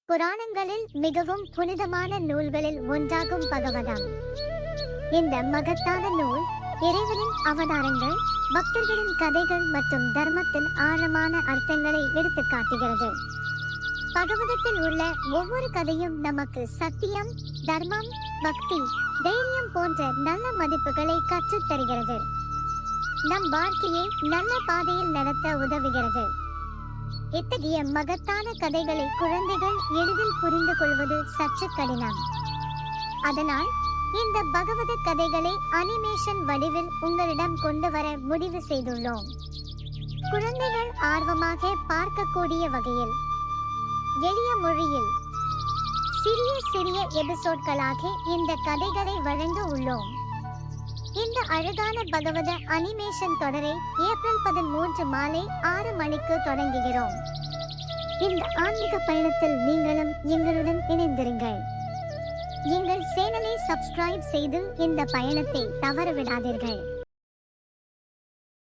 புராணங்களில் மிகவும் புனிதமான நூல்களில் ஒன்றாகும் பகவதம். இந்த மகத்தான நூல் இறைவனின் அவதாரங்கள், பக்தர்களின் கதைகள் மற்றும் தர்மத்தின் ஆழமான அர்த்தங்களை எடுத்துக் காட்டுகிறது. பகவதத்தில் உள்ள ஒவ்வொரு கதையும் நமக்கு சத்தியம், தர்மம், பக்தி, தைரியம் போன்ற நல்ல மதிப்புகளை கற்றுத் தருகிறது. நம் வாழ்க்கையை நல்ல பாதையில் நடத்த உதவுகிறது. இத்தகைய மகத்தான கதைகளை குழந்தைகள் எளிதில் புரிந்து கொள்வது சற்று கடினம். அதனால் இந்த பகவத கதைகளை அனிமேஷன் வடிவில் உங்களிடம் கொண்டு வர முடிவு செய்துள்ளோம். குழந்தைகள் ஆர்வமாக பார்க்கக்கூடிய வகையில் எளிய மொழியில் சிறிய சிறிய எபிசோட்களாக இந்த கதைகளை வழங்க உள்ளோம். இந்த அழகான பகவத அனிமேஷன் தொடரை ஏப்ரல் 13 மாலை 6 மணிக்கு தொடங்குகிறோம். இந்த ஆன்மீக பயணத்தில் நீங்களும் எங்களுடன் இணைந்திருங்கள். எங்கள் சேனலை சப்ஸ்கிரைப் செய்து இந்த பயணத்தை தவறவிடாதீர்கள்.